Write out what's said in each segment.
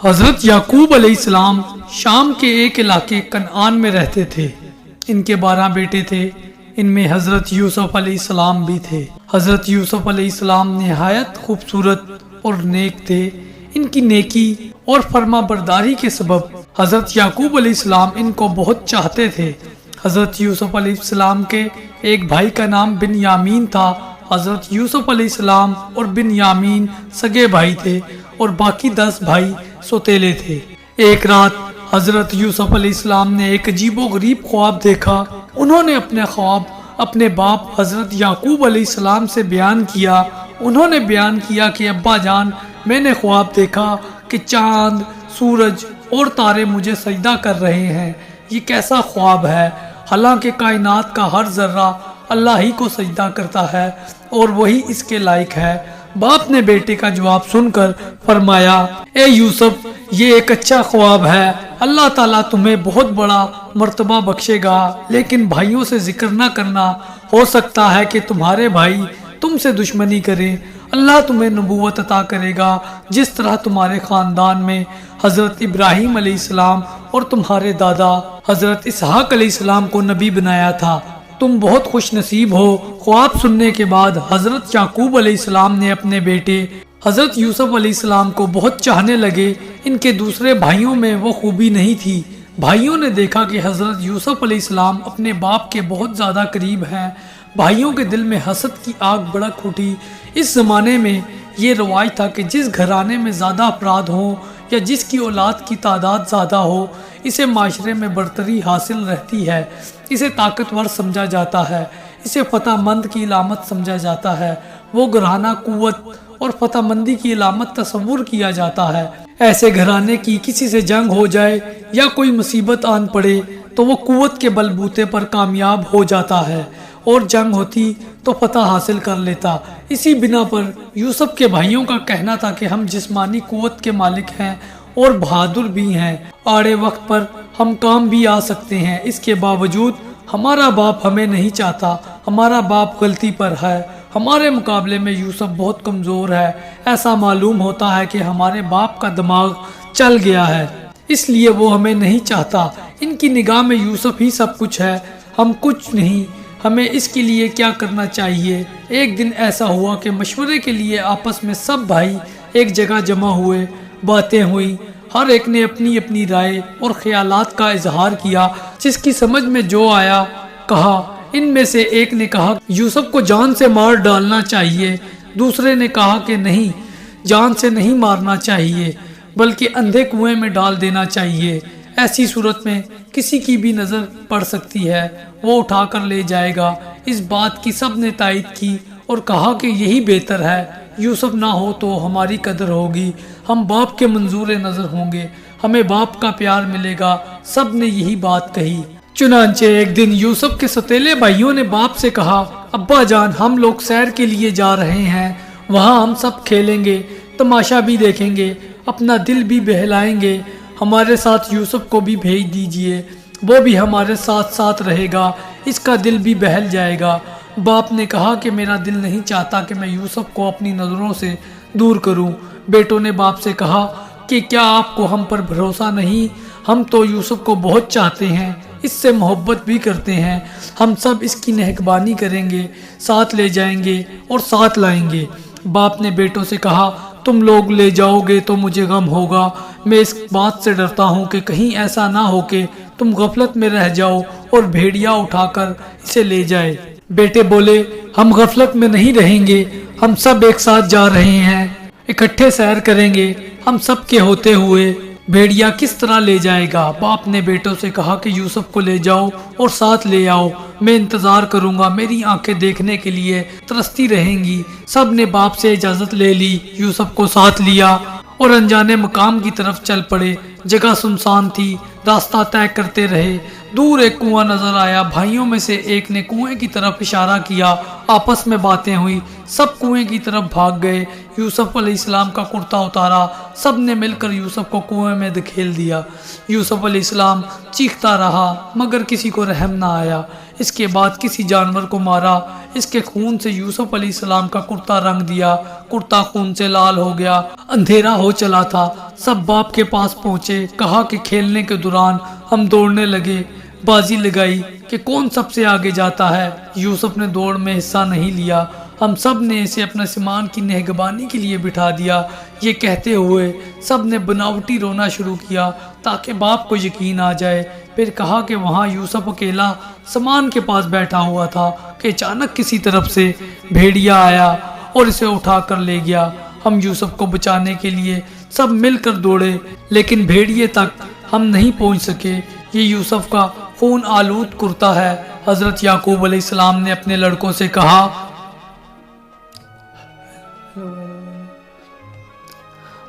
حضرت یعقوب علیہ السلام شام کے ایک علاقے کنعان میں رہتے تھے۔ ان کے 12 بیٹے تھے، ان میں حضرت یوسف علیہ السلام بھی تھے۔ حضرت یوسف علیہ السلام نہایت خوبصورت اور نیک تھے۔ ان کی نیکی اور فرما برداری کے سبب حضرت یعقوب علیہ السلام ان کو بہت چاہتے تھے۔ حضرت یوسف علیہ السلام کے ایک بھائی کا نام بن یامین تھا۔ حضرت یوسف علیہ السلام اور بن یامین سگے بھائی تھے اور باقی 10 بھائی سوتیلے تھے۔ ایک رات حضرت یوسف علیہ السلام نے ایک عجیب و غریب خواب دیکھا۔ انہوں نے اپنے خواب اپنے باپ حضرت یعقوب علیہ السلام سے بیان کیا۔ انہوں نے بیان کیا کہ ابا جان، میں نے خواب دیکھا کہ چاند، سورج اور تارے مجھے سجدہ کر رہے ہیں۔ یہ کیسا خواب ہے؟ حالانکہ کائنات کا ہر ذرہ اللہ ہی کو سجدہ کرتا ہے اور وہی اس کے لائق ہے۔ باپ نے بیٹے کا جواب سن کر فرمایا، اے یوسف، یہ ایک اچھا خواب ہے، اللہ تعالیٰ تمہیں بہت بڑا مرتبہ بخشے گا، لیکن بھائیوں سے ذکر نہ کرنا، ہو سکتا ہے کہ تمہارے بھائی تم سے دشمنی کریں۔ اللہ تمہیں نبوت عطا کرے گا، جس طرح تمہارے خاندان میں حضرت ابراہیم علیہ السلام اور تمہارے دادا حضرت اسحاق علیہ السلام کو نبی بنایا تھا۔ تم بہت خوش نصیب ہو۔ خواب سننے کے بعد حضرت یعقوب علیہ السلام نے اپنے بیٹے حضرت یوسف علیہ السلام کو بہت چاہنے لگے۔ ان کے دوسرے بھائیوں میں وہ خوبی نہیں تھی۔ بھائیوں نے دیکھا کہ حضرت یوسف علیہ السلام اپنے باپ کے بہت زیادہ قریب ہیں۔ بھائیوں کے دل میں حسد کی آگ بھڑک اٹھی۔ اس زمانے میں یہ رواج تھا کہ جس گھرانے میں زیادہ افراد ہوں یا جس کی اولاد کی تعداد زیادہ ہو، اسے معاشرے میں برتری حاصل رہتی ہے، اسے طاقتور سمجھا جاتا ہے، اسے فتح مند کی علامت سمجھا جاتا ہے، وہ گھرانہ قوت اور فتح مندی کی علامت تصور کیا جاتا ہے۔ ایسے گھرانے کی کسی سے جنگ ہو جائے یا کوئی مصیبت آن پڑے تو وہ قوت کے بلبوتے پر کامیاب ہو جاتا ہے، اور جنگ ہوتی تو فتح حاصل کر لیتا۔ اسی بنا پر یوسف کے بھائیوں کا کہنا تھا کہ ہم جسمانی قوت کے مالک ہیں اور بہادر بھی ہیں، آڑے وقت پر ہم کام بھی آ سکتے ہیں۔ اس کے باوجود ہمارا باپ ہمیں نہیں چاہتا، ہمارا باپ غلطی پر ہے، ہمارے مقابلے میں یوسف بہت کمزور ہے۔ ایسا معلوم ہوتا ہے کہ ہمارے باپ کا دماغ چل گیا ہے، اس لیے وہ ہمیں نہیں چاہتا۔ ان کی نگاہ میں یوسف ہی سب کچھ ہے، ہم کچھ نہیں۔ ہمیں اس کے لیے کیا کرنا چاہیے؟ ایک دن ایسا ہوا کہ مشورے کے لیے آپس میں سب بھائی ایک جگہ جمع ہوئے، باتیں ہوئی، ہر ایک نے اپنی اپنی رائے اور خیالات کا اظہار کیا، جس کی سمجھ میں جو آیا کہا۔ ان میں سے ایک نے کہا یوسف کو جان سے مار ڈالنا چاہیے، دوسرے نے کہا کہ نہیں، جان سے نہیں مارنا چاہیے بلکہ اندھے کنویں میں ڈال دینا چاہیے۔ ایسی صورت میں کسی کی بھی نظر پڑ سکتی ہے، وہ اٹھا کر لے جائے گا۔ اس بات کی سب نے تائید کی اور کہا کہ یہی بہتر ہے، یوسف نہ ہو تو ہماری قدر ہوگی، ہم باپ کے منظور نظر ہوں گے، ہمیں باپ کا پیار ملے گا۔ سب نے یہی بات کہی۔ چنانچہ ایک دن یوسف کے ستیلے بھائیوں نے باپ سے کہا، ابا جان، ہم لوگ سیر کے لیے جا رہے ہیں، وہاں ہم سب کھیلیں گے، تماشا بھی دیکھیں گے، اپنا دل بھی بہلائیں گے، ہمارے ساتھ یوسف کو بھی بھیج دیجئے، وہ بھی ہمارے ساتھ ساتھ رہے گا، اس کا دل بھی بہل جائے گا۔ باپ نے کہا کہ میرا دل نہیں چاہتا کہ میں یوسف کو اپنی نظروں سے دور کروں۔ بیٹوں نے باپ سے کہا کہ کیا آپ کو ہم پر بھروسہ نہیں؟ ہم تو یوسف کو بہت چاہتے ہیں، اس سے محبت بھی کرتے ہیں، ہم سب اس کی نگہبانی کریں گے، ساتھ لے جائیں گے اور ساتھ لائیں گے۔ باپ نے بیٹوں سے کہا، تم لوگ لے جاؤ گے تو مجھے غم ہوگا، میں اس بات سے ڈرتا ہوں کہ کہیں ایسا نہ ہو کہ تم غفلت میں رہ جاؤ اور بھیڑیا اٹھا کر اسے لے جائے۔ بیٹے بولے، ہم غفلت میں نہیں رہیں گے، ہم سب ایک ساتھ جا رہے ہیں، اکٹھے سیر کریں گے، ہم سب کے ہوتے ہوئے بھیڑیا کس طرح لے جائے گا؟ باپ نے بیٹوں سے کہا کہ یوسف کو لے جاؤ اور ساتھ لے آؤ، میں انتظار کروں گا، میری آنکھیں دیکھنے کے لیے ترستی رہیں گی۔ سب نے باپ سے اجازت لے لی، یوسف کو ساتھ لیا اور انجانے مقام کی طرف چل پڑے۔ جگہ سنسان تھی، راستہ طے کرتے رہے۔ دور ایک کنواں نظر آیا، بھائیوں میں سے ایک نے کنویں کی طرف اشارہ کیا، آپس میں باتیں ہوئی، سب کنویں کی طرف بھاگ گئے۔ یوسف علیہ السلام کا کرتا اتارا، سب نے مل کر یوسف کو کنویں میں دھکیل دیا۔ یوسف علیہ السلام چیختا رہا مگر کسی کو رحم نہ آیا۔ اس کے بعد کسی جانور کو مارا، اس کے خون سے یوسف علیہ السلام کا کرتا رنگ دیا، کرتا خون سے لال ہو گیا۔ اندھیرا ہو چلا تھا، سب باپ کے پاس پہنچے، کہا کہ کھیلنے کے دوران ہم دوڑنے لگے، بازی لگائی کہ کون سب سے آگے جاتا ہے۔ یوسف نے دوڑ میں حصہ نہیں لیا، ہم سب نے اسے اپنے سامان کی نگہبانی کے لیے بٹھا دیا۔ یہ کہتے ہوئے سب نے بناوٹی رونا شروع کیا تاکہ باپ کو یقین آ جائے۔ پھر کہا کہ وہاں یوسف اکیلا سامان کے پاس بیٹھا ہوا تھا کہ اچانک کسی طرف سے بھیڑیا آیا اور اسے اٹھا کر لے گیا۔ ہم یوسف کو بچانے کے لیے سب مل کر دوڑے، لیکن بھیڑیے تک ہم نہیں پہنچ سکے۔ یہ یوسف کا خون آلود کرتا ہے۔ حضرت یعقوب علیہ السلام نے اپنے لڑکوں سے کہا،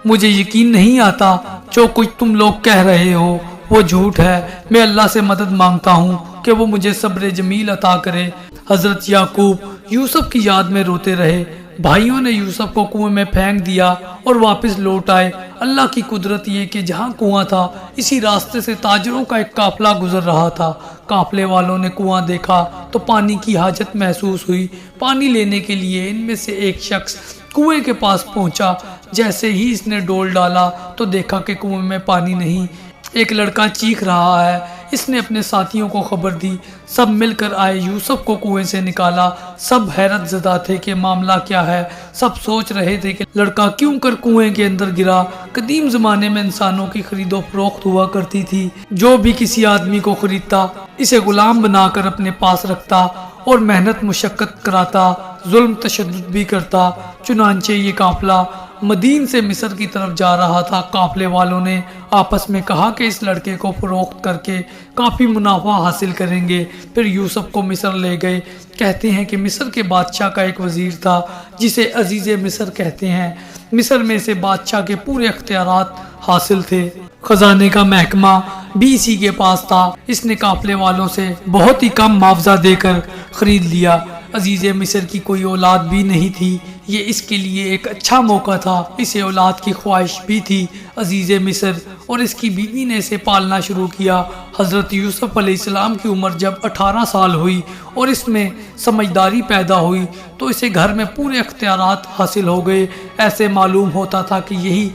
مجھے یقین نہیں آتا جو کچھ تم لوگ کہہ رہے ہو وہ جھوٹ ہے۔ میں اللہ سے مدد مانگتا ہوں کہ وہ مجھے صبر جمیل عطا کرے۔ حضرت یعقوب یوسف کی یاد میں روتے رہے۔ بھائیوں نے یوسف کو کنویں میں پھینک دیا اور واپس لوٹ آئے۔ اللہ کی قدرت یہ کہ جہاں کنواں تھا اسی راستے سے تاجروں کا ایک قافلہ گزر رہا تھا۔ قافلے والوں نے کنواں دیکھا تو پانی کی حاجت محسوس ہوئی۔ پانی لینے کے لیے ان میں سے ایک شخص کنویں کے پاس پہنچا۔ جیسے ہی اس نے ڈول ڈالا تو دیکھا کہ کنویں میں پانی نہیں، ایک لڑکا چیخ رہا ہے۔ اس نے اپنے ساتھیوں کو خبر دی، سب مل کر آئے، یوسف کو کنویں سے نکالا۔ سب حیرت زدہ تھے کہ معاملہ کیا ہے۔ سب سوچ رہے تھے کہ لڑکا کیوں کر کنویں کے اندر گرا۔ قدیم زمانے میں انسانوں کی خرید و فروخت ہوا کرتی تھی۔ جو بھی کسی آدمی کو خریدتا اسے غلام بنا کر اپنے پاس رکھتا اور محنت مشقت کراتا، ظلم تشدد بھی کرتا۔ چنانچہ یہ قافلہ مدین سے مصر کی طرف جا رہا تھا۔ قافلے والوں نے آپس میں کہا کہ اس لڑکے کو فروخت کر کے کافی منافع حاصل کریں گے۔ پھر یوسف کو مصر لے گئے۔ کہتے ہیں کہ مصر کے بادشاہ کا ایک وزیر تھا جسے عزیز مصر کہتے ہیں۔ مصر میں سے بادشاہ کے پورے اختیارات حاصل تھے۔ خزانے کا محکمہ بھی اسی کے پاس تھا۔ اس نے قافلے والوں سے بہت ہی کم معاوضہ دے کر خرید لیا۔ عزیز مصر کی کوئی اولاد بھی نہیں تھی۔ یہ اس کے لیے ایک اچھا موقع تھا۔ اسے اولاد کی خواہش بھی تھی۔ عزیز مصر اور اس کی بیوی نے اسے پالنا شروع کیا۔ حضرت یوسف علیہ السلام کی عمر جب 18 سال ہوئی اور اس میں سمجھداری پیدا ہوئی تو اسے گھر میں پورے اختیارات حاصل ہو گئے۔ ایسے معلوم ہوتا تھا کہ یہی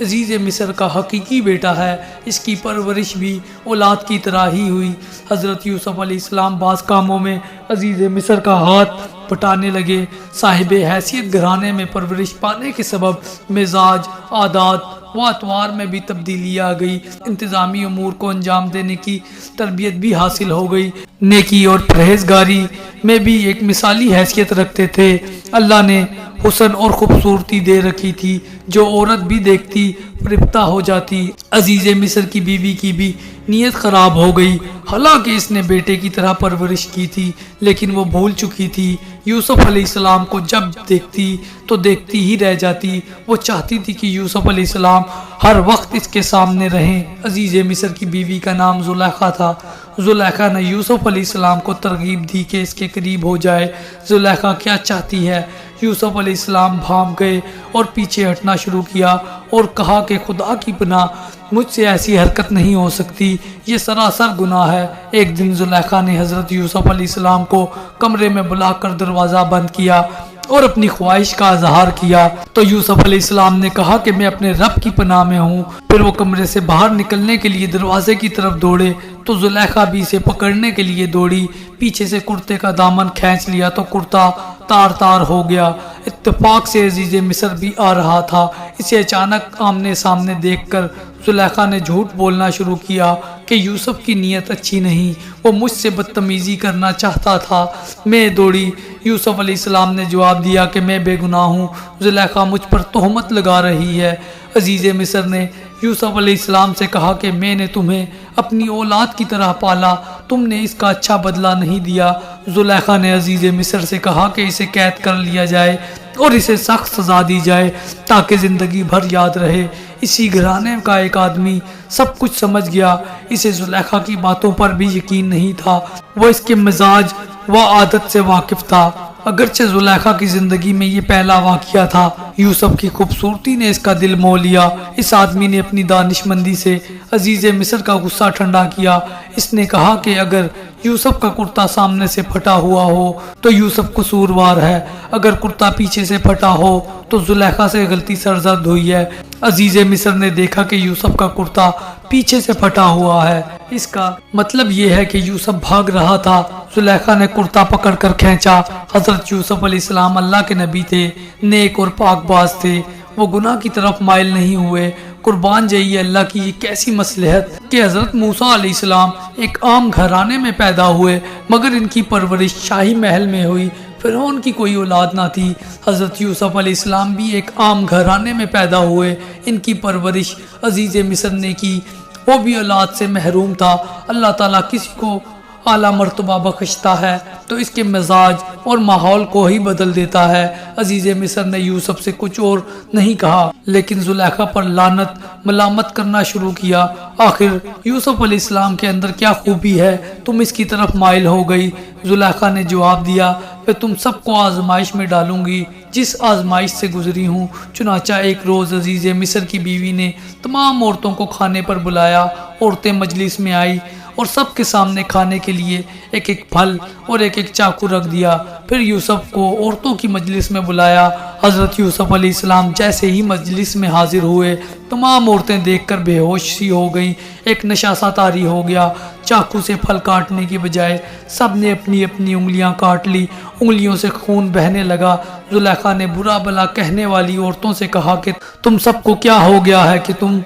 عزیز مصر کا حقیقی بیٹا ہے۔ اس کی پرورش بھی اولاد کی طرح ہی ہوئی۔ حضرت یوسف علیہ السلام بعض کاموں میں عزیز مصر کا ہاتھ بٹانے لگے۔ صاحب حیثیت گھرانے میں پرورش پانے کے سبب مزاج، عادات و اطوار میں بھی تبدیلی آ گئی۔ انتظامی امور کو انجام دینے کی تربیت بھی حاصل ہو گئی۔ نیکی اور پرہیزگاری میں بھی ایک مثالی حیثیت رکھتے تھے۔ اللہ نے حسن اور خوبصورتی دے رکھی تھی جو عورت بھی دیکھتی فربتہ ہو جاتی۔ عزیز مصر کی بیوی کی بھی نیت خراب ہو گئی، حالانکہ اس نے بیٹے کی طرح پرورش کی تھی، لیکن وہ بھول چکی تھی۔ یوسف علیہ السلام کو جب دیکھتی تو دیکھتی ہی رہ جاتی۔ وہ چاہتی تھی کہ یوسف علیہ السلام ہر وقت اس کے سامنے رہیں۔ عزیز مصر کی بیوی کا نام زلیخا تھا۔ زلیخا نے یوسف علیہ السلام کو ترغیب دی کہ اس کے قریب ہو جائے۔ زلیخا کیا چاہتی ہے؟ یوسف علیہ السلام بھاگ گئے اور پیچھے ہٹنا شروع کیا اور کہا کہ خدا کی پناہ، مجھ سے ایسی حرکت نہیں ہو سکتی، یہ سراسر گناہ ہے۔ ایک دن زلیخا نے حضرت یوسف علیہ السلام کو کمرے میں بلا کر دروازہ بند کیا اور اپنی خواہش کا اظہار کیا تو یوسف علیہ السلام نے کہا کہ میں اپنے رب کی پناہ میں ہوں۔ پھر وہ کمرے سے باہر نکلنے کے لیے دروازے کی طرف دوڑے تو زلیخا بھی اسے پکڑنے کے لیے دوڑی۔ پیچھے سے کرتے کا دامن کھینچ لیا تو کرتا تار تار ہو گیا۔ اتفاق سے عزیز مصر بھی آ رہا تھا۔ اسے اچانک آمنے سامنے دیکھ کر زلیخا نے جھوٹ بولنا شروع کیا کہ یوسف کی نیت اچھی نہیں، وہ مجھ سے بدتمیزی کرنا چاہتا تھا۔ میں دوڑی۔ یوسف علیہ السلام نے جواب دیا کہ میں بے گناہ ہوں، زلیخا مجھ پر تہمت لگا رہی ہے۔ عزیز مصر نے یوسف علیہ السلام سے کہا کہ میں نے تمہیں اپنی اولاد کی طرح پالا، تم نے اس کا اچھا بدلہ نہیں دیا۔ زلیخا نے عزیز مصر سے کہا کہ اسے قید کر لیا جائے اور اسے سخت سزا دی جائے تاکہ زندگی بھر یاد رہے۔ اسی گھرانے کا ایک آدمی سب کچھ سمجھ گیا۔ اسے زلیخا کی باتوں پر بھی یقین نہیں تھا، وہ اس کے مزاج و عادت سے واقف تھا۔ اگرچہ زلیخا کی زندگی میں یہ پہلا واقعہ تھا، یوسف کی خوبصورتی نے اس کا دل مو لیا۔ اس آدمی نے اپنی دانش مندی سے عزیز مصر کا غصہ ٹھنڈا کیا۔ اس نے کہا کہ اگر یوسف کا کرتا سامنے سے پھٹا ہوا ہو تو یوسف قصوروار ہے، اگر کرتا پیچھے سے پھٹا ہو تو زلیخا سے غلطی سرزد ہوئی ہے۔ عزیز مصر نے دیکھا کہ یوسف کا کرتا پیچھے سے پھٹا ہوا ہے، اس کا مطلب یہ ہے کہ یوسف بھاگ رہا تھا۔ زلیخا نے کرتا پکڑ کر کھینچا۔ حضرت یوسف علیہ السلام اللہ کے نبی تھے، نیک اور پاک باز تھے، وہ گناہ کی طرف مائل نہیں ہوئے۔ قربان جائیے اللہ کی یہ کیسی مصلحت کہ حضرت موسیٰ علیہ السلام ایک عام گھرانے میں پیدا ہوئے، مگر ان کی پرورش شاہی محل میں ہوئی۔ فرعون کی کوئی اولاد نہ تھی۔ حضرت یوسف علیہ السلام بھی ایک عام گھرانے میں پیدا ہوئے، ان کی پرورش عزیز مصر نے کی، وہ بھی اولاد سے محروم تھا۔ اللہ تعالیٰ کسی کو اعلیٰ مرتبہ بخشتا ہے تو اس کے مزاج اور ماحول کو ہی بدل دیتا ہے۔ عزیز مصر نے یوسف سے کچھ اور نہیں کہا لیکن زلیخا پر لعنت ملامت کرنا شروع کیا۔ آخر یوسف علیہ السلام کے اندر کیا خوبی ہے تم اس کی طرف مائل ہو گئی؟ زلیخا نے جواب دیا، میں تم سب کو آزمائش میں ڈالوں گی جس آزمائش سے گزری ہوں۔ چنانچہ ایک روز عزیز مصر کی بیوی نے تمام عورتوں کو کھانے پر بلایا۔ عورتیں مجلس میں آئی اور سب کے سامنے کھانے کے لیے ایک ایک پھل اور ایک ایک چاقو رکھ دیا۔ پھر یوسف کو عورتوں کی مجلس میں بلایا۔ حضرت یوسف علیہ السلام جیسے ہی مجلس میں حاضر ہوئے، تمام عورتیں دیکھ کر بے ہوش سی ہو گئیں، ایک نشہ سا طاری ہو گیا۔ چاقو سے پھل کاٹنے کی بجائے سب نے اپنی اپنی انگلیاں کاٹ لی، انگلیوں سے خون بہنے لگا۔ زلیخا نے برا بلا کہنے والی عورتوں سے کہا کہ تم سب کو کیا ہو گیا ہے کہ تم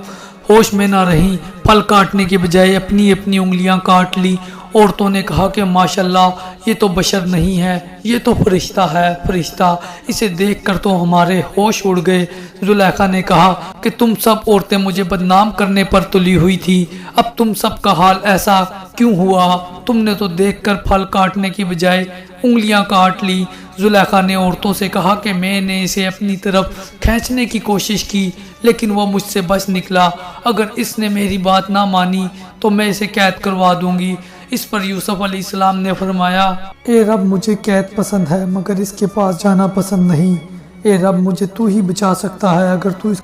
ہوش میں نہ رہیں، پھل کاٹنے کے بجائے اپنی اپنی انگلیاں کاٹ لی۔ عورتوں نے کہا کہ ماشاءاللہ یہ تو بشر نہیں ہے، یہ تو فرشتہ ہے، فرشتہ، اسے دیکھ کر تو ہمارے ہوش اڑ گئے۔ زلیخا نے کہا کہ تم سب عورتیں مجھے بدنام کرنے پر تلی ہوئی تھی، اب تم سب کا حال ایسا کیوں ہوا؟ تم نے تو دیکھ کر پھل کاٹنے کی بجائے انگلیاں کاٹ لی۔ زلیخا نے عورتوں سے کہا کہ میں نے اسے اپنی طرف کھینچنے کی کوشش کی لیکن وہ مجھ سے بچ نکلا، اگر اس نے میری بات نہ مانی تو میں اسے قید کروا دوں گی۔ اس پر یوسف علیہ السلام نے فرمایا، اے رب مجھے قید پسند ہے مگر اس کے پاس جانا پسند نہیں۔ اے رب مجھے تو ہی بچا سکتا ہے،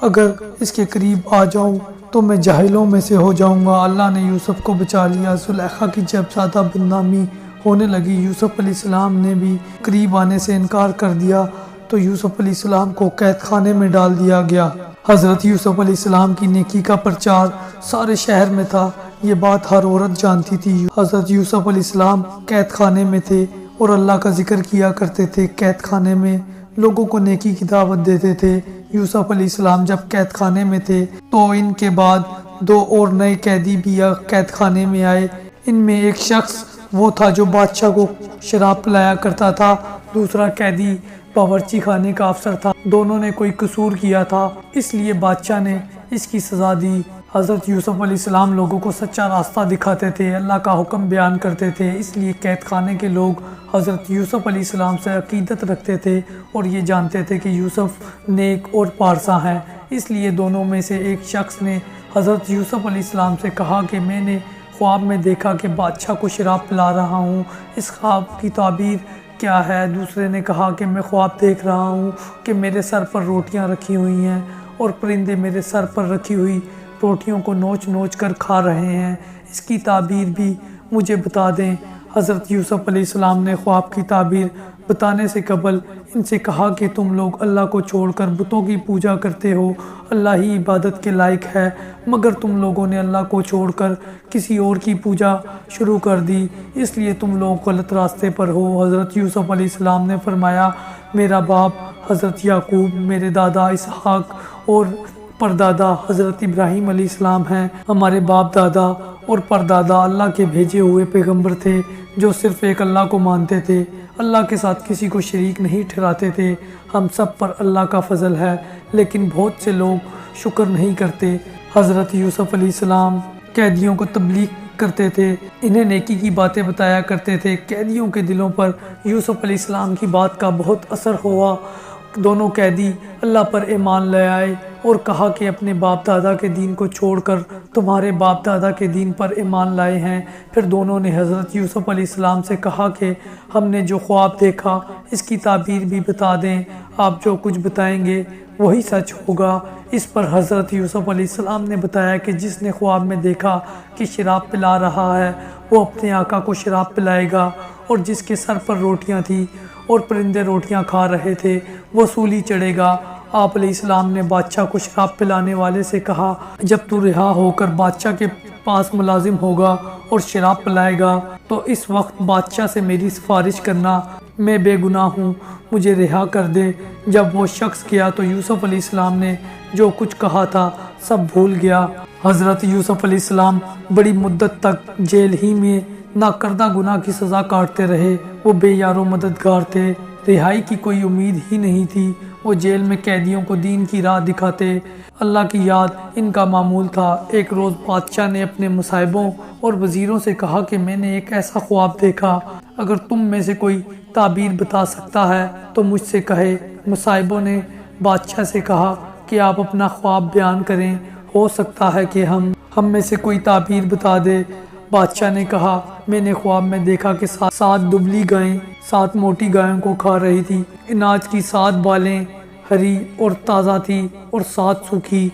اگر اس کے قریب آ جاؤں تو میں جاہلوں میں سے ہو جاؤں گا۔ اللہ نے یوسف کو بچا لیا۔ زلیخا کی جب زیادہ بدنامی ہونے لگی، یوسف علیہ السلام نے بھی قریب آنے سے انکار کر دیا تو یوسف علیہ السلام کو قید خانے میں ڈال دیا گیا۔ حضرت یوسف علیہ السلام کی نیکی کا پرچار سارے شہر میں تھا، یہ بات ہر عورت جانتی تھی۔ حضرت یوسف علیہ السلام قید خانے میں تھے اور اللہ کا ذکر کیا کرتے تھے، قید خانے میں لوگوں کو نیکی کی دعوت دیتے تھے۔ یوسف علیہ السلام جب قید خانے میں تھے تو ان کے بعد 2 اور نئے قیدی بھی قید خانے میں آئے۔ ان میں ایک شخص وہ تھا جو بادشاہ کو شراب پلایا کرتا تھا، دوسرا قیدی باورچی خانے کا افسر تھا۔ دونوں نے کوئی قصور کیا تھا، اس لیے بادشاہ نے اس کی سزا دی۔ حضرت یوسف علیہ السلام لوگوں کو سچا راستہ دکھاتے تھے، اللہ کا حکم بیان کرتے تھے، اس لیے قید خانے کے لوگ حضرت یوسف علیہ السلام سے عقیدت رکھتے تھے اور یہ جانتے تھے کہ یوسف نیک اور پارسا ہیں۔ اس لیے دونوں میں سے ایک شخص نے حضرت یوسف علیہ السلام سے کہا کہ میں نے خواب میں دیکھا کہ بادشاہ کو شراب پلا رہا ہوں، اس خواب کی تعبیر کیا ہے؟ دوسرے نے کہا کہ میں خواب دیکھ رہا ہوں کہ میرے سر پر روٹیاں رکھی ہوئی ہیں اور پرندے میرے سر پر رکھی ہوئی روٹیوں کو نوچ نوچ کر کھا رہے ہیں، اس کی تعبیر بھی مجھے بتا دیں۔ حضرت یوسف علیہ السلام نے خواب کی تعبیر بتانے سے قبل ان سے کہا کہ تم لوگ اللہ کو چھوڑ کر بتوں کی پوجا کرتے ہو، اللہ ہی عبادت کے لائق ہے، مگر تم لوگوں نے اللہ کو چھوڑ کر کسی اور کی پوجا شروع کر دی، اس لیے تم لوگ غلط راستے پر ہو۔ حضرت یوسف علیہ السلام نے فرمایا، میرا باپ حضرت یعقوب، میرے دادا اسحاق اور پردادا حضرت ابراہیم علیہ السلام ہیں۔ ہمارے باپ دادا اور پردادا اللہ کے بھیجے ہوئے پیغمبر تھے جو صرف ایک اللہ کو مانتے تھے، اللہ کے ساتھ کسی کو شریک نہیں ٹھہراتے تھے۔ ہم سب پر اللہ کا فضل ہے لیکن بہت سے لوگ شکر نہیں کرتے۔ حضرت یوسف علیہ السلام قیدیوں کو تبلیغ کرتے تھے، انہیں نیکی کی باتیں بتایا کرتے تھے۔ قیدیوں کے دلوں پر یوسف علیہ السلام کی بات کا بہت اثر ہوا، دونوں قیدی اللہ پر ایمان لے آئے اور کہا کہ اپنے باپ دادا کے دین کو چھوڑ کر تمہارے باپ دادا کے دین پر ایمان لائے ہیں۔ پھر دونوں نے حضرت یوسف علیہ السلام سے کہا کہ ہم نے جو خواب دیکھا اس کی تعبیر بھی بتا دیں، آپ جو کچھ بتائیں گے وہی سچ ہوگا۔ اس پر حضرت یوسف علیہ السلام نے بتایا کہ جس نے خواب میں دیکھا کہ شراب پلا رہا ہے وہ اپنے آقا کو شراب پلائے گا، اور جس کے سر پر روٹیاں تھیں اور پرندے روٹیاں کھا رہے تھے وہ سولی چڑھے گا۔ آپ علیہ السلام نے بادشاہ کو شراب پلانے والے سے کہا، جب تو رہا ہو کر بادشاہ کے پاس ملازم ہوگا اور شراب پلائے گا تو اس وقت بادشاہ سے میری سفارش کرنا، میں بے گناہ ہوں، مجھے رہا کر دے۔ جب وہ شخص گیا تو یوسف علیہ السلام نے جو کچھ کہا تھا سب بھول گیا۔ حضرت یوسف علیہ السلام بڑی مدت تک جیل ہی میں ناکردہ گناہ کی سزا کاٹتے رہے۔ وہ بے یار و مددگار تھے، رہائی کی کوئی امید ہی نہیں تھی۔ وہ جیل میں قیدیوں کو دین کی راہ دکھاتے، اللہ کی یاد ان کا معمول تھا۔ ایک روز بادشاہ نے اپنے مصاحبوں اور وزیروں سے کہا کہ میں نے ایک ایسا خواب دیکھا، اگر تم میں سے کوئی تعبیر بتا سکتا ہے تو مجھ سے کہے۔ مصاحبوں نے بادشاہ سے کہا کہ آپ اپنا خواب بیان کریں، ہو سکتا ہے کہ ہم میں سے کوئی تعبیر بتا دے۔ بادشاہ نے کہا، میں نے خواب میں دیکھا کہ 7 دبلی گائیں 7 موٹی گایوں کو کھا رہی تھی۔ اناج کی 7 بالیں ہری اور تازہ تھی اور 7 سوکھی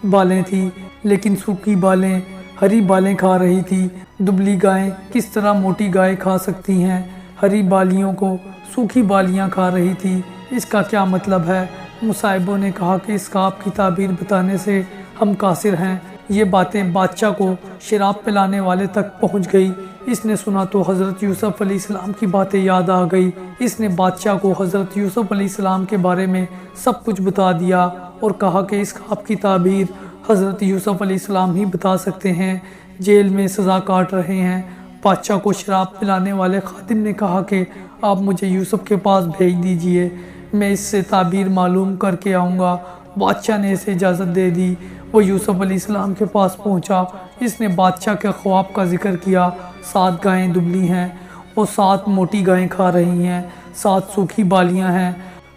بالیں تھیں، لیکن سوکھی بالیں ہری بالیں کھا رہی تھی۔ دبلی گائیں کس طرح موٹی گائے کھا سکتی ہیں؟ ہری بالیوں کو سوکھی بالیاں کھا رہی تھی، اس کا کیا مطلب ہے؟ مصاحبوں نے کہا کہ اس خواب کی تعبیر بتانے سے ہم قاصر ہیں۔ یہ باتیں بادشاہ کو شراب پلانے والے تک پہنچ گئی۔ اس نے سنا تو حضرت یوسف علیہ السلام کی باتیں یاد آ گئی۔ اس نے بادشاہ کو حضرت یوسف علیہ السلام کے بارے میں سب کچھ بتا دیا اور کہا کہ اس خواب کی تعبیر حضرت یوسف علیہ السلام ہی بتا سکتے ہیں۔ جیل میں سزا کاٹ رہے ہیں۔ بادشاہ کو شراب پلانے والے خادم نے کہا کہ آپ مجھے یوسف کے پاس بھیج دیجئے، میں اس سے تعبیر معلوم کر کے آؤں گا۔ بادشاہ نے اسے اجازت دے دی۔ وہ یوسف علیہ السلام کے پاس پہنچا۔ اس نے بادشاہ کے خواب کا ذکر کیا۔ 7 گائیں دبلی ہیں، وہ 7 موٹی گائیں کھا رہی ہیں، 7 سوکھی بالیاں ہیں،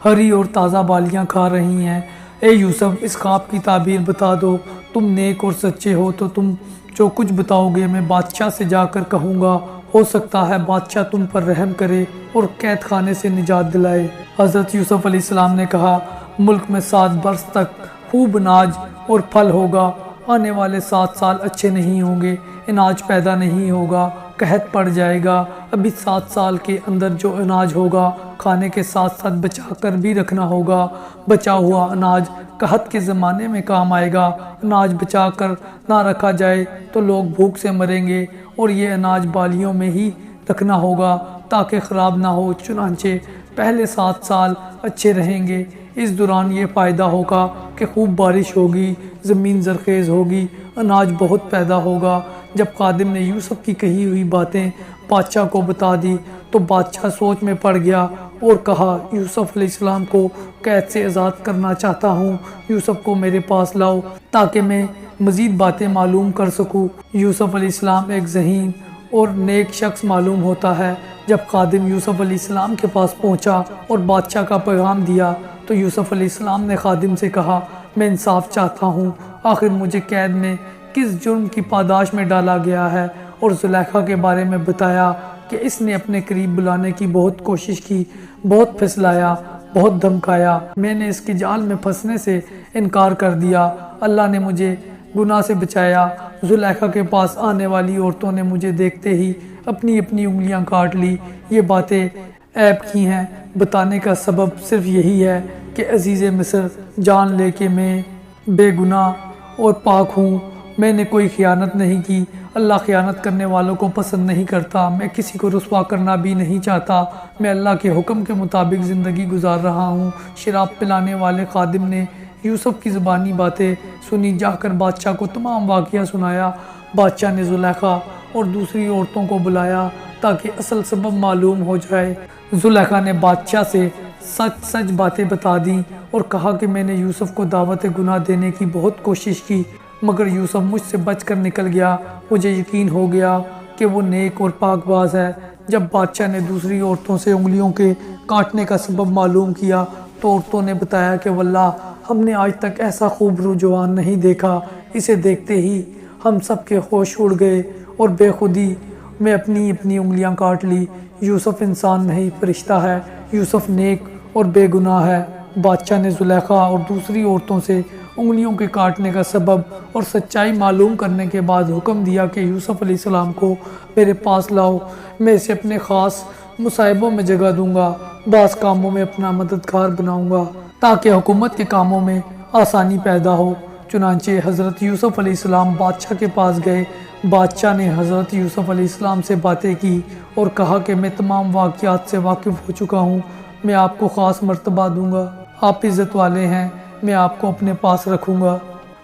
ہری اور تازہ بالیاں کھا رہی ہیں۔ اے یوسف، اس خواب کی تعبیر بتا دو۔ تم نیک اور سچے ہو تو تم جو کچھ بتاؤ گے میں بادشاہ سے جا کر کہوں گا، ہو سکتا ہے بادشاہ تم پر رحم کرے اور قید خانے سے نجات دلائے۔ حضرت یوسف علیہ السلام نے کہا، ملک میں 7 برس تک خوب اناج اور پھل ہوگا، آنے والے 7 سال اچھے نہیں ہوں گے، اناج پیدا نہیں ہوگا، قحط پڑ جائے گا۔ ابھی 7 سال کے اندر جو اناج ہوگا کھانے کے ساتھ ساتھ بچا کر بھی رکھنا ہوگا۔ بچا ہوا اناج قحط کے زمانے میں کام آئے گا۔ اناج بچا کر نہ رکھا جائے تو لوگ بھوک سے مریں گے، اور یہ اناج بالیوں میں ہی رکھنا ہوگا تاکہ خراب نہ ہو۔ چنانچہ پہلے 7 سال اچھے رہیں گے۔ اس دوران یہ فائدہ ہوگا کہ خوب بارش ہوگی، زمین زرخیز ہوگی، اناج بہت پیدا ہوگا۔ جب خادم نے یوسف کی کہی ہوئی باتیں بادشاہ کو بتا دی تو بادشاہ سوچ میں پڑ گیا اور کہا، یوسف علیہ السلام کو قید سے آزاد کرنا چاہتا ہوں، یوسف کو میرے پاس لاؤ تاکہ میں مزید باتیں معلوم کر سکوں۔ یوسف علیہ السلام ایک ذہین اور نیک شخص معلوم ہوتا ہے۔ جب خادم یوسف علیہ السلام کے پاس پہنچا اور بادشاہ کا پیغام دیا تو یوسف علیہ السلام نے خادم سے کہا، میں انصاف چاہتا ہوں، آخر مجھے قید میں کس جرم کی پاداش میں ڈالا گیا ہے؟ اور زلیخا کے بارے میں بتایا کہ اس نے اپنے قریب بلانے کی بہت کوشش کی، بہت پھسلایا، بہت دھمکایا، میں نے اس کے جال میں پھنسنے سے انکار کر دیا، اللہ نے مجھے گناہ سے بچایا۔ زلیخا کے پاس آنے والی عورتوں نے مجھے دیکھتے ہی اپنی اپنی انگلیاں کاٹ لی۔ یہ باتیں عیب کی ہیں، بتانے کا سبب صرف یہی ہے کہ عزیز مصر جان لے کہ میں بے گناہ اور پاک ہوں، میں نے کوئی خیانت نہیں کی، اللہ خیانت کرنے والوں کو پسند نہیں کرتا، میں کسی کو رسوا کرنا بھی نہیں چاہتا، میں اللہ کے حکم کے مطابق زندگی گزار رہا ہوں۔ شراب پلانے والے خادم نے یوسف کی زبانی باتیں سنی، جا کر بادشاہ کو تمام واقعہ سنایا۔ بادشاہ نے زلیخا اور دوسری عورتوں کو بلایا تاکہ اصل سبب معلوم ہو جائے۔ زلیخا نے بادشاہ سے سچ سچ باتیں بتا دیں اور کہا کہ میں نے یوسف کو دعوت گناہ دینے کی بہت کوشش کی مگر یوسف مجھ سے بچ کر نکل گیا، مجھے یقین ہو گیا کہ وہ نیک اور پاک باز ہے۔ جب بادشاہ نے دوسری عورتوں سے انگلیوں کے کاٹنے کا سبب معلوم کیا تو عورتوں نے بتایا کہ واللہ ہم نے آج تک ایسا خوبرو جوان نہیں دیکھا۔ اسے دیکھتے ہی ہم سب کے ہوش اڑ گئے اور بے خودی میں اپنی انگلیاں کاٹ لی۔ یوسف انسان نہیں فرشتہ ہے، یوسف نیک اور بے گناہ ہے۔ بادشاہ نے زلیخا اور دوسری عورتوں سے انگلیوں کے کاٹنے کا سبب اور سچائی معلوم کرنے کے بعد حکم دیا کہ یوسف علیہ السلام کو میرے پاس لاؤ، میں اسے اپنے خاص مصائبوں میں جگہ دوں گا، بعض کاموں میں اپنا مددگار بناؤں گا تاکہ حکومت کے کاموں میں آسانی پیدا ہو۔ چنانچہ حضرت یوسف علیہ السلام بادشاہ کے پاس گئے۔ بادشاہ نے حضرت یوسف علیہ السلام سے باتیں کی اور کہا کہ میں تمام واقعات سے واقف ہو چکا ہوں، میں آپ کو خاص مرتبہ دوں گا، آپ عزت والے ہیں، میں آپ کو اپنے پاس رکھوں گا،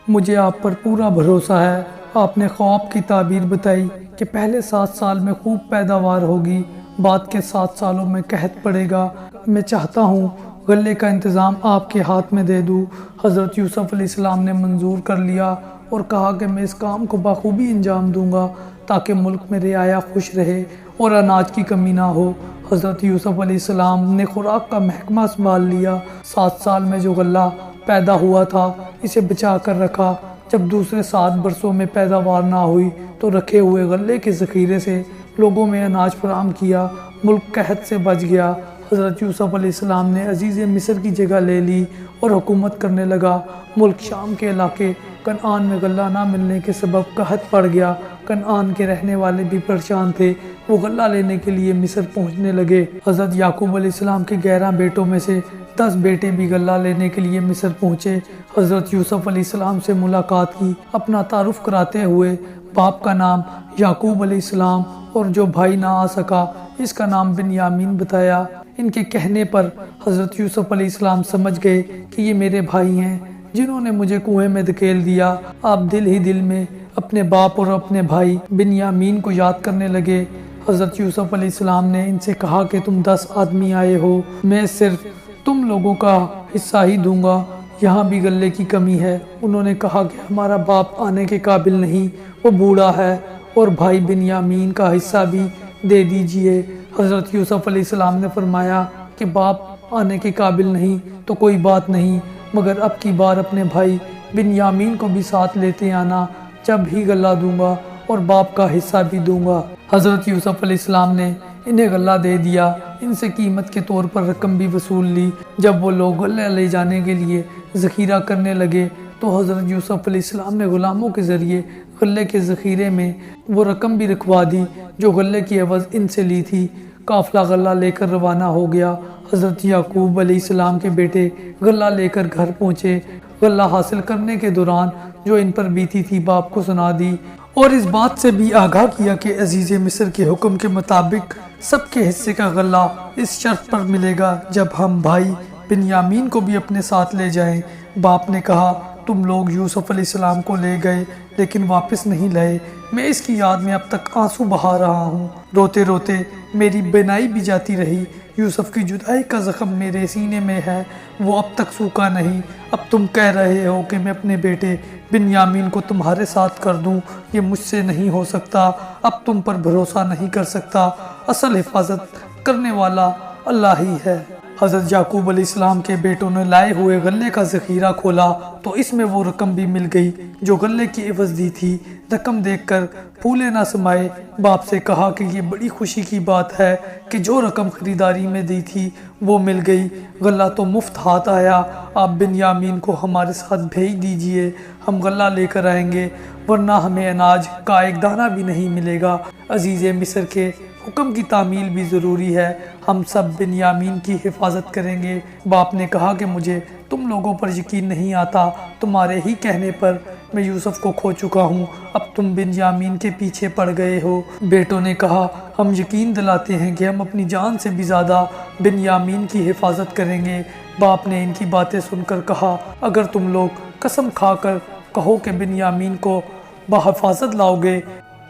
مجھے آپ پر پورا بھروسہ ہے۔ آپ نے خواب کی تعبیر بتائی کہ پہلے 7 سال میں خوب پیداوار ہوگی، بعد کے 7 سالوں میں قحط پڑے گا، میں چاہتا ہوں غلے کا انتظام آپ کے ہاتھ میں دے دوں۔ حضرت یوسف علیہ السلام نے منظور کر لیا اور کہا کہ میں اس کام کو بخوبی انجام دوں گا تاکہ ملک میں رعایا خوش رہے اور اناج کی کمی نہ ہو۔ حضرت یوسف علیہ السلام نے خوراک کا محکمہ سنبھال لیا۔ 7 سال میں جو غلہ پیدا ہوا تھا اسے بچا کر رکھا۔ جب دوسرے 7 برسوں میں پیداوار نہ ہوئی تو رکھے ہوئے غلے کے ذخیرے سے لوگوں میں اناج فراہم کیا، ملک قحط سے بچ گیا۔ حضرت یوسف علیہ السلام نے عزیز مصر کی جگہ لے لی اور حکومت کرنے لگا۔ ملک شام کے علاقے کنعان میں غلہ نہ ملنے کے سبب قحط پڑ گیا۔ کنعان کے رہنے والے بھی پریشان تھے، وہ غلہ لینے کے لیے مصر پہنچنے لگے۔ حضرت یعقوب علیہ السلام کے 11 بیٹوں میں سے 10 بیٹے بھی غلہ لینے کے لیے مصر پہنچے۔ حضرت یوسف علیہ السلام سے ملاقات کی، اپنا تعارف کراتے ہوئے باپ کا نام یعقوب علیہ السلام اور جو بھائی نہ آ سکا اس کا نام بنیامین بتایا۔ ان کے کہنے پر حضرت یوسف علیہ السلام سمجھ گئے کہ یہ میرے بھائی ہیں جنہوں نے مجھے کنویں میں دھکیل دیا۔ آپ دل ہی دل میں اپنے باپ اور اپنے بھائی بنیامین کو یاد کرنے لگے۔ حضرت یوسف علیہ السلام نے ان سے کہا کہ تم 10 آدمی آئے ہو، میں صرف تم لوگوں کا حصہ ہی دوں گا، یہاں بھی غلے کی کمی ہے۔ انہوں نے کہا کہ ہمارا باپ آنے کے قابل نہیں، وہ بوڑھا ہے، اور بھائی بنیامین کا حصہ بھی دے دیجئے۔ حضرت یوسف علیہ السلام نے فرمایا کہ باپ آنے کے قابل نہیں تو کوئی بات نہیں، مگر اب کی بار اپنے بھائی بنیامین کو بھی ساتھ لیتے آنا، جب ہی غلہ دوں گا اور باپ کا حصہ بھی دوں گا۔ حضرت یوسف علیہ السلام نے انہیں غلہ دے دیا، ان سے قیمت کے طور پر رقم بھی وصول لی۔ جب وہ لوگ غلہ لے جانے کے لیے ذخیرہ کرنے لگے تو حضرت یوسف علیہ السلام نے غلاموں کے ذریعے غلے کے ذخیرے میں وہ رقم بھی رکھوا دی جو غلے کی عوض ان سے لی تھی۔ قافلہ غلہ لے کر روانہ ہو گیا۔ حضرت یعقوب علیہ السلام کے بیٹے غلہ لے کر گھر پہنچے۔ غلہ حاصل کرنے کے دوران جو ان پر بیتی تھی باپ کو سنا دی اور اس بات سے بھی آگاہ کیا کہ عزیز مصر کے حکم کے مطابق سب کے حصے کا غلہ اس شرط پر ملے گا جب ہم بھائی بنیامین کو بھی اپنے ساتھ لے جائیں۔ باپ نے کہا تم لوگ یوسف علیہ السلام کو لے گئے لیکن واپس نہیں لائے، میں اس کی یاد میں اب تک آنسو بہا رہا ہوں، روتے روتے میری بینائی بھی جاتی رہی۔ یوسف کی جدائی کا زخم میرے سینے میں ہے، وہ اب تک سوکھا نہیں۔ اب تم کہہ رہے ہو کہ میں اپنے بیٹے بنیامین کو تمہارے ساتھ کر دوں، یہ مجھ سے نہیں ہو سکتا، اب تم پر بھروسہ نہیں کر سکتا، اصل حفاظت کرنے والا اللہ ہی ہے۔ حضرت یعقوب علیہ السلام کے بیٹوں نے لائے ہوئے غلے کا ذخیرہ کھولا تو اس میں وہ رقم بھی مل گئی جو غلے کی عوض دی تھی۔ رقم دیکھ کر پھولے نہ سمائے۔ باپ سے کہا کہ یہ بڑی خوشی کی بات ہے کہ جو رقم خریداری میں دی تھی وہ مل گئی، غلہ تو مفت ہاتھ آیا، آپ بنیامین کو ہمارے ساتھ بھیج دیجئے، ہم غلہ لے کر آئیں گے، ورنہ ہمیں اناج کا ایک دانہ بھی نہیں ملے گا۔ عزیز مصر کے حکم کی تعمیل بھی ضروری ہے، ہم سب بنیامین کی حفاظت کریں گے۔ باپ نے کہا کہ مجھے تم لوگوں پر یقین نہیں آتا، تمہارے ہی کہنے پر میں یوسف کو کھو چکا ہوں، اب تم بنیامین کے پیچھے پڑ گئے ہو۔ بیٹوں نے کہا ہم یقین دلاتے ہیں کہ ہم اپنی جان سے بھی زیادہ بنیامین کی حفاظت کریں گے۔ باپ نے ان کی باتیں سن کر کہا اگر تم لوگ قسم کھا کر کہو کہ بنیامین کو بحفاظت لاؤ گے،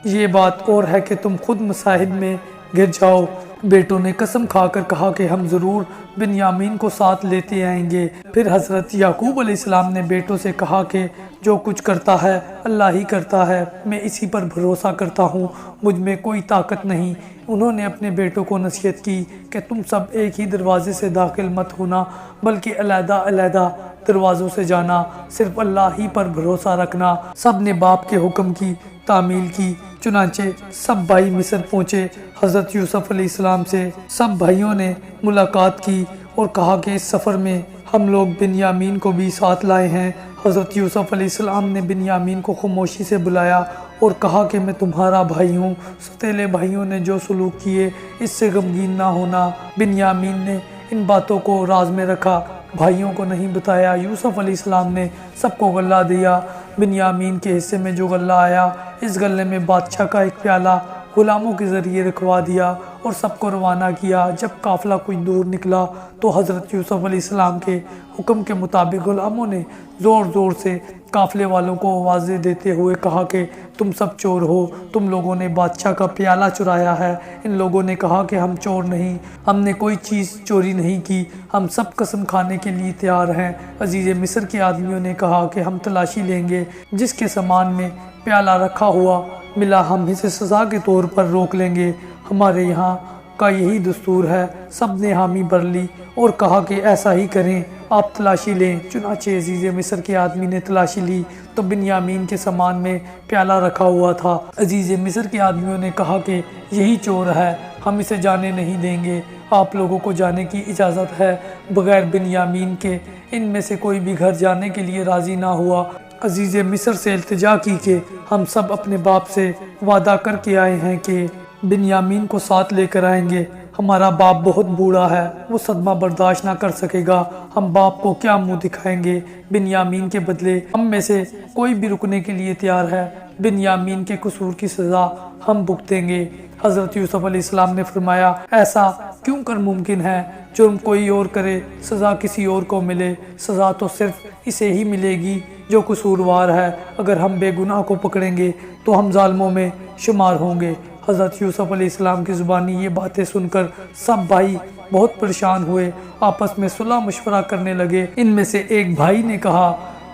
یہ بات اور ہے کہ تم خود مصائب میں گر جاؤ۔ بیٹوں نے قسم کھا کر کہا کہ ہم ضرور بنیامین کو ساتھ لیتے آئیں گے۔ پھر حضرت یعقوب علیہ السلام نے بیٹوں سے کہا کہ جو کچھ کرتا ہے اللہ ہی کرتا ہے، میں اسی پر بھروسہ کرتا ہوں، مجھ میں کوئی طاقت نہیں۔ انہوں نے اپنے بیٹوں کو نصیحت کی کہ تم سب ایک ہی دروازے سے داخل مت ہونا بلکہ علیحدہ علیحدہ دروازوں سے جانا، صرف اللہ ہی پر بھروسہ رکھنا۔ سب نے باپ کے حکم کی تعمیل کی، چنانچہ سب بھائی مصر پہنچے۔ حضرت یوسف علیہ السلام سے سب بھائیوں نے ملاقات کی اور کہا کہ اس سفر میں ہم لوگ بنیامین کو بھی ساتھ لائے ہیں۔ حضرت یوسف علیہ السلام نے بنیامین کو خاموشی سے بلایا اور کہا کہ میں تمہارا بھائی ہوں، ستیلے بھائیوں نے جو سلوک کیے اس سے غمگین نہ ہونا۔ بنیامین نے ان باتوں کو راز میں رکھا، بھائیوں کو نہیں بتایا۔ یوسف علیہ السلام نے سب کو غلہ دیا۔ بنیامین کے حصے میں جو غلہ آیا، اس غلے میں بادشاہ کا ایک پیالہ غلاموں کے ذریعے رکھوا دیا اور سب کو روانہ کیا۔ جب قافلہ کچھ دور نکلا تو حضرت یوسف علیہ السلام کے حکم کے مطابق غلاموں نے زور زور سے قافلے والوں کو آوازیں دیتے ہوئے کہا کہ تم سب چور ہو، تم لوگوں نے بادشاہ کا پیالہ چرایا ہے۔ ان لوگوں نے کہا کہ ہم چور نہیں، ہم نے کوئی چیز چوری نہیں کی، ہم سب قسم کھانے کے لیے تیار ہیں۔ عزیز مصر کے آدمیوں نے کہا کہ ہم تلاشی لیں گے، جس کے سامان میں پیالہ رکھا ہوا ملا ہم اسے سزا کے طور پر روک لیں گے، ہمارے یہاں کا یہی دستور ہے۔ سب نے حامی بھر لی اور کہا کہ ایسا ہی کریں، آپ تلاشی لیں۔ چنانچہ عزیز مصر کے آدمی نے تلاشی لی تو بنیامین کے سامان میں پیالہ رکھا ہوا تھا۔ عزیز مصر کے آدمیوں نے کہا کہ یہی چور ہے، ہم اسے جانے نہیں دیں گے، آپ لوگوں کو جانے کی اجازت ہے۔ بغیر بنیامین کے ان میں سے کوئی بھی گھر جانے کے لیے راضی نہ ہوا۔ عزیز مصر سے التجا کی کہ ہم سب اپنے باپ سے وعدہ کر کے آئے ہیں کہ بنیامین کو ساتھ لے کر آئیں گے، ہمارا باپ بہت بوڑھا ہے، وہ صدمہ برداشت نہ کر سکے گا، ہم باپ کو کیا منہ دکھائیں گے۔ بنیامین کے بدلے ہم میں سے کوئی بھی رکنے کے لیے تیار ہے، بنیامین کے قصور کی سزا ہم بھگتیں گے۔ حضرت یوسف علیہ السلام نے فرمایا ایسا کیوں کر ممکن ہے، جرم کوئی اور کرے سزا کسی اور کو ملے، سزا تو صرف اسے ہی ملے گی جو قصوروار ہے، اگر ہم بے گناہ کو پکڑیں گے تو ہم ظالموں میں شمار ہوں گے۔ حضرت یوسف علیہ السلام کی زبانی یہ باتیں سن کر سب بھائی بہت پریشان ہوئے، آپس میں صلح مشورہ کرنے لگے۔ ان میں سے ایک بھائی نے کہا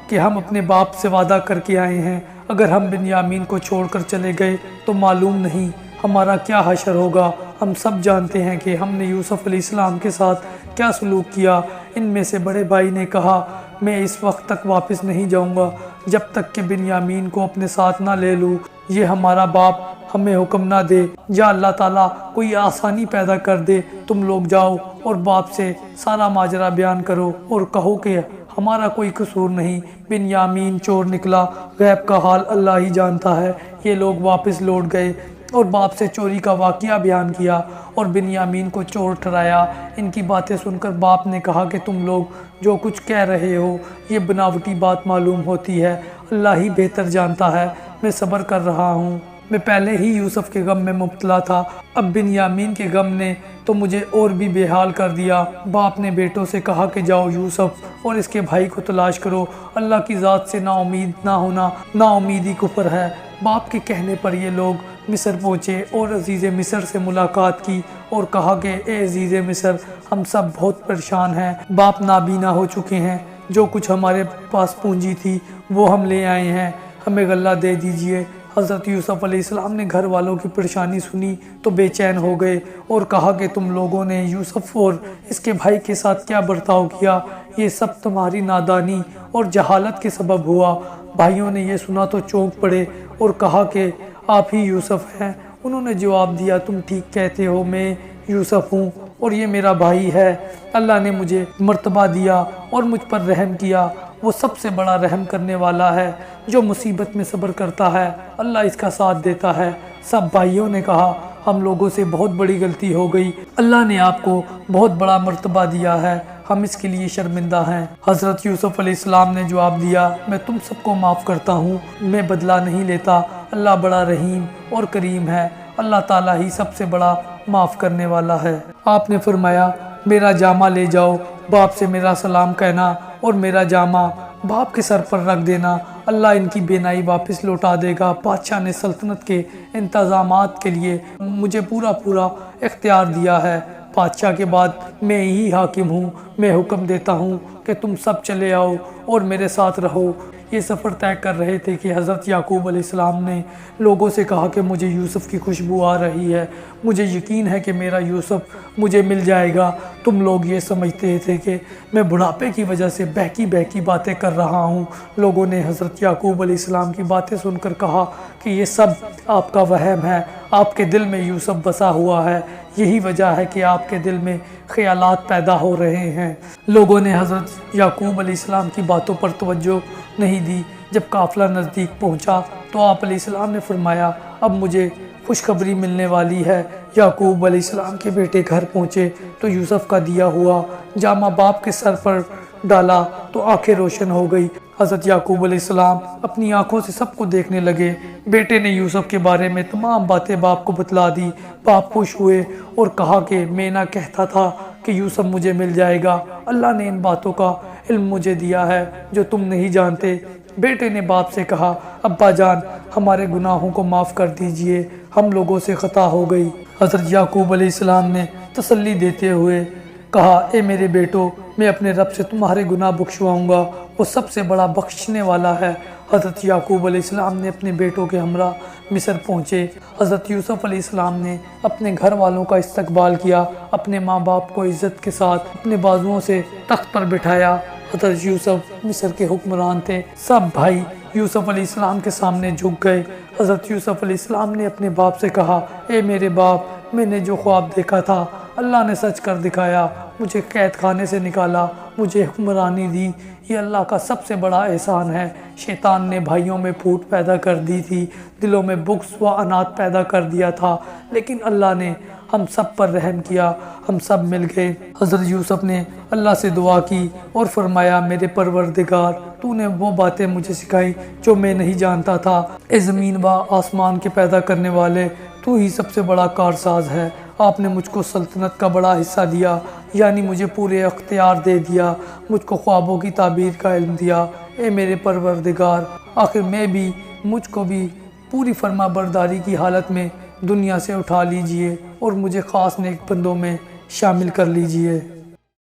کہ ہم اپنے باپ سے وعدہ کر کے آئے ہیں، اگر ہم بنیامین کو چھوڑ کر چلے گئے تو معلوم نہیں ہمارا کیا حشر ہوگا، ہم سب جانتے ہیں کہ ہم نے یوسف علیہ السلام کے ساتھ کیا سلوک کیا۔ ان میں سے بڑے بھائی نے کہا میں اس وقت تک واپس نہیں جاؤں گا جب تک کہ بنیامین کو اپنے ساتھ نہ لے لوں، یہ ہمارا باپ ہمیں حکم نہ دے، یا اللہ تعالیٰ کوئی آسانی پیدا کر دے، تم لوگ جاؤ اور باپ سے سارا ماجرا بیان کرو اور کہو کہ ہمارا کوئی قصور نہیں، بنیامین چور نکلا، غیب کا حال اللہ ہی جانتا ہے۔ یہ لوگ واپس لوٹ گئے اور باپ سے چوری کا واقعہ بیان کیا اور بنیامین کو چور ٹھہرایا۔ ان کی باتیں سن کر باپ نے کہا کہ تم لوگ جو کچھ کہہ رہے ہو یہ بناوٹی بات معلوم ہوتی ہے، اللہ ہی بہتر جانتا ہے، میں صبر کر رہا ہوں، میں پہلے ہی یوسف کے غم میں مبتلا تھا، اب بنیامین کے غم نے تو مجھے اور بھی بے حال کر دیا۔ باپ نے بیٹوں سے کہا کہ جاؤ یوسف اور اس کے بھائی کو تلاش کرو، اللہ کی ذات سے نا امید نہ ہونا نا امیدی کفر ہے۔ باپ کے کہنے پر یہ لوگ مصر پہنچے اور عزیز مصر سے ملاقات کی اور کہا کہ اے عزیز مصر، ہم سب بہت پریشان ہیں، باپ نابینا ہو چکے ہیں، جو کچھ ہمارے پاس پونجی تھی وہ ہم لے آئے ہیں، ہمیں غلہ دے دیجئے۔ حضرت یوسف علیہ السلام نے گھر والوں کی پریشانی سنی تو بے چین ہو گئے اور کہا کہ تم لوگوں نے یوسف اور اس کے بھائی کے ساتھ کیا برتاؤ کیا، یہ سب تمہاری نادانی اور جہالت کے سبب ہوا۔ بھائیوں نے یہ سنا تو چونک پڑے اور کہا کہ آپ ہی یوسف ہیں۔ انہوں نے جواب دیا تم ٹھیک کہتے ہو، میں یوسف ہوں اور یہ میرا بھائی ہے، اللہ نے مجھے مرتبہ دیا اور مجھ پر رحم کیا، وہ سب سے بڑا رحم کرنے والا ہے، جو مصیبت میں صبر کرتا ہے اللہ اس کا ساتھ دیتا ہے۔ سب بھائیوں نے کہا ہم لوگوں سے بہت بڑی غلطی ہو گئی، اللہ نے آپ کو بہت بڑا مرتبہ دیا ہے، ہم اس کے لیے شرمندہ ہیں۔ حضرت یوسف علیہ السلام نے جواب دیا میں تم سب کو معاف کرتا ہوں، میں بدلہ نہیں لیتا، اللہ بڑا رحیم اور کریم ہے، اللہ تعالیٰ ہی سب سے بڑا معاف کرنے والا ہے۔ آپ نے فرمایا میرا جامہ لے جاؤ، باپ سے میرا سلام کہنا اور میرا جامہ باپ کے سر پر رکھ دینا، اللہ ان کی بینائی واپس لوٹا دے گا۔ بادشاہ نے سلطنت کے انتظامات کے لیے مجھے پورا اختیار دیا ہے، بادشاہ کے بعد میں ہی حاکم ہوں، میں حکم دیتا ہوں کہ تم سب چلے آؤ اور میرے ساتھ رہو، یہ سفر طے کر رہے تھے کہ حضرت یعقوب علیہ السلام نے لوگوں سے کہا کہ مجھے یوسف کی خوشبو آ رہی ہے، مجھے یقین ہے کہ میرا یوسف مجھے مل جائے گا۔ تم لوگ یہ سمجھتے تھے کہ میں بڑھاپے کی وجہ سے بہکی باتیں کر رہا ہوں۔ لوگوں نے حضرت یعقوب علیہ السلام کی باتیں سن کر کہا کہ یہ سب آپ کا وہم ہے، آپ کے دل میں یوسف بسا ہوا ہے، یہی وجہ ہے کہ آپ کے دل میں خیالات پیدا ہو رہے ہیں۔ لوگوں نے حضرت یعقوب علیہ السلام کی باتوں پر توجہ نہیں دی۔ جب قافلہ نزدیک پہنچا تو آپ علیہ السلام نے فرمایا اب مجھے خوشخبری ملنے والی ہے۔ یعقوب علیہ السلام کے بیٹے گھر پہنچے تو یوسف کا دیا ہوا جامہ باپ کے سر پر ڈالا تو آنکھیں روشن ہو گئی۔ حضرت یعقوب علیہ السلام اپنی آنکھوں سے سب کو دیکھنے لگے۔ بیٹے نے یوسف کے بارے میں تمام باتیں باپ کو بتلا دی۔ باپ خوش ہوئے اور کہا کہ میں نہ کہتا تھا کہ یوسف مجھے مل جائے گا، اللہ نے ان باتوں کا علم مجھے دیا ہے جو تم نہیں جانتے۔ بیٹے نے باپ سے کہا ابا جان ہمارے گناہوں کو معاف کر دیجئے، ہم لوگوں سے خطا ہو گئی۔ حضرت یعقوب علیہ السلام نے تسلی دیتے ہوئے کہا اے میرے بیٹو میں اپنے رب سے تمہارے گناہ بخشواؤں گا، وہ سب سے بڑا بخشنے والا ہے۔ حضرت یعقوب علیہ السلام نے اپنے بیٹوں کے ہمراہ مصر پہنچے۔ حضرت یوسف علیہ السلام نے اپنے گھر والوں کا استقبال کیا، اپنے ماں باپ کو عزت کے ساتھ اپنے بازوؤں سے تخت پر بٹھایا۔ حضرت یوسف مصر کے حکمران تھے۔ سب بھائی یوسف علیہ السلام کے سامنے جھک گئے۔ حضرت یوسف علیہ السلام نے اپنے باپ سے کہا اے میرے باپ میں نے جو خواب دیکھا تھا اللہ نے سچ کر دکھایا، مجھے قید خانے سے نکالا، مجھے حکمرانی دی، یہ اللہ کا سب سے بڑا احسان ہے۔ شیطان نے بھائیوں میں پھوٹ پیدا کر دی تھی، دلوں میں بغض و عناد پیدا کر دیا تھا، لیکن اللہ نے ہم سب پر رحم کیا، ہم سب مل گئے۔ حضرت یوسف نے اللہ سے دعا کی اور فرمایا میرے پروردگار تو نے وہ باتیں مجھے سکھائی جو میں نہیں جانتا تھا۔ اے زمین و آسمان کے پیدا کرنے والے تو ہی سب سے بڑا کارساز ہے۔ آپ نے مجھ کو سلطنت کا بڑا حصہ دیا، یعنی مجھے پورے اختیار دے دیا، مجھ کو خوابوں کی تعبیر کا علم دیا۔ اے میرے پروردگار آخر میں بھی مجھ کو بھی پوری فرما برداری کی حالت میں دنیا سے اٹھا لیجئے اور مجھے خاص نیک بندوں میں شامل کر لیجئے۔